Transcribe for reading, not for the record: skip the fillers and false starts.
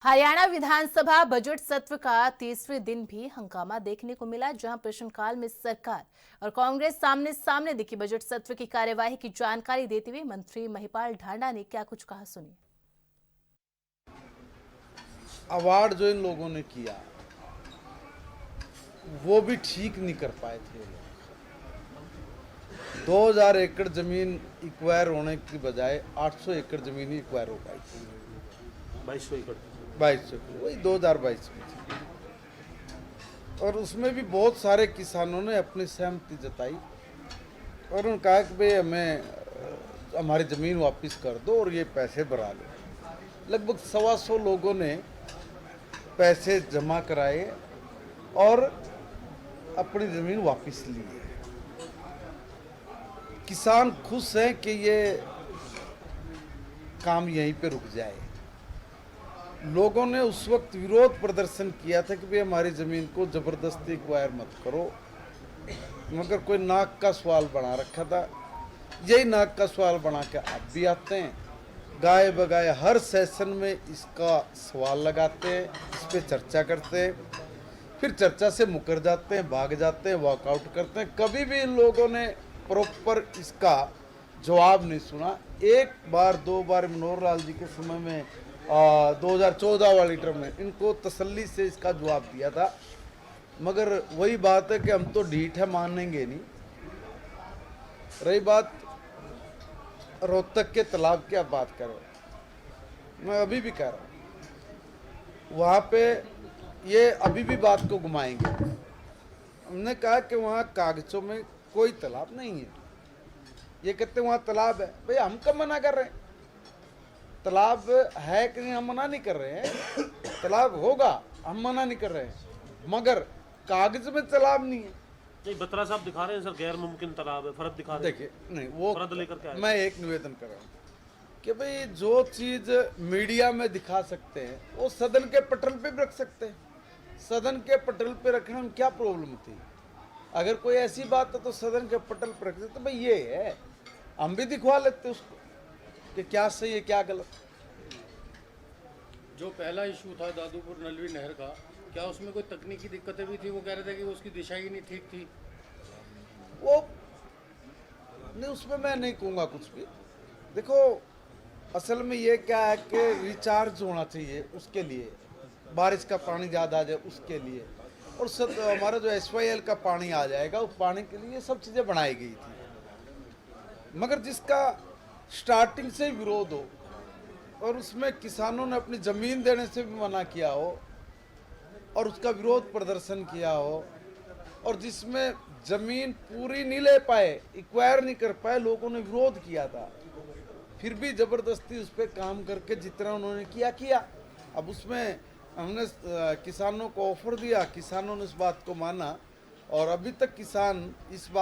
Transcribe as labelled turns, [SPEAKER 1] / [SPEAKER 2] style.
[SPEAKER 1] हरियाणा विधानसभा budget सत्र का तीसरे दिन भी हंगामा देखने को मिला, जहां प्रश्नकाल में सरकार और कांग्रेस सामने सामने दिखी। बजट सत्र की कार्यवाही की जानकारी देते हुए मंत्री महिपाल ढांडा ने क्या कुछ कहा, सुनिए।
[SPEAKER 2] अवार्ड जो इन लोगों ने किया वो भी ठीक नहीं कर पाए थे। 2000 एकड़ जमीन इक्वायर होने की बजाय 800 एकड़ जमीन ही इक्वायर हो पाई थी।
[SPEAKER 3] 2200 एकड़
[SPEAKER 2] 2200 वही 2022 में थी। और उसमें भी बहुत सारे किसानों ने अपनी सहमति जताई और उन्होंने कहा कि भाई हमें हमारी ज़मीन वापस कर दो और ये पैसे भरा लो। लगभग 125 लोगों ने पैसे जमा कराए और अपनी ज़मीन वापस ली है। किसान खुश हैं कि ये काम यहीं पे रुक जाए। लोगों ने उस वक्त विरोध प्रदर्शन किया था कि भाई हमारी ज़मीन को ज़बरदस्ती एक्वायर मत करो, मगर कोई नाक का सवाल बना रखा था। यही नाक का सवाल बना के आप भी आते हैं, गाए बगाए हर सेशन में इसका सवाल लगाते हैं, इस पर चर्चा करते हैं, फिर चर्चा से मुकर जाते हैं, भाग जाते हैं, वॉकआउट करते हैं। कभी भी इन लोगों ने प्रॉपर इसका जवाब नहीं सुना। एक बार दो बार मनोहर लाल जी के समय में 2014 वाली टर्म में इनको तसल्ली से इसका जवाब दिया था, मगर वही बात है कि हम तो ढीठ है, मानेंगे नहीं। रही बात रोहतक के तालाब की, आप बात करो, मैं अभी भी कह रहा हूँ वहाँ पे ये अभी भी बात को घुमाएंगे। हमने कहा कि वहाँ कागजों में कोई तालाब नहीं है। ये कहते वहाँ तालाब है। भाई हम कब मना कर रहे हैं? तालाब है कि नहीं हम मना नहीं कर रहे हैं, तालाब होगा, हम मना नहीं कर रहे हैं, मगर कागज में तालाब नहीं है।
[SPEAKER 3] नहीं, बत्रा साहब दिखा रहे हैं सर, गैर मुमकिन तालाब है, फर्द दिखा रहे हैं।
[SPEAKER 2] देखिए नहीं, वो
[SPEAKER 3] फर्द लेकर के आए।
[SPEAKER 2] मैं एक निवेदन कर रहा हूँ कि भाई जो चीज़ मीडिया में दिखा सकते हैं वो सदन के पटल पे भी रख सकते हैं। सदन के पटल पे रखने में क्या प्रॉब्लम थी? अगर कोई ऐसी बात है तो सदन के पटल पर रख देते, तो भाई ये है, हम भी दिखवा लेते उसको कि क्या सही है क्या गलत।
[SPEAKER 4] जो पहला इशू था दादूपुर नलवी नहर का, क्या उसमें कोई तकनीकी दिक्कतें भी थी? वो कह रहे थे कि उसकी दिशा ही नहीं ठीक थी।
[SPEAKER 2] वो नहीं, उसमें मैं नहीं कहूँगा कुछ भी। देखो असल में ये क्या है कि रिचार्ज होना चाहिए, उसके लिए बारिश का पानी ज़्यादा आ जाए उसके लिए, और हमारा जो SYL का पानी आ जाएगा उस पानी के लिए सब चीज़ें बनाई गई थी। मगर जिसका स्टार्टिंग से विरोध हो और उसमें किसानों ने अपनी ज़मीन देने से भी मना किया हो और उसका विरोध प्रदर्शन किया हो, और जिसमें ज़मीन पूरी नहीं ले पाए, एक्वायर नहीं कर पाए, लोगों ने विरोध किया था, फिर भी ज़बरदस्ती उस पर काम करके जितना उन्होंने किया। अब उसमें हमने किसानों को ऑफर दिया, किसानों ने इस बात को माना और अभी तक किसान इस बात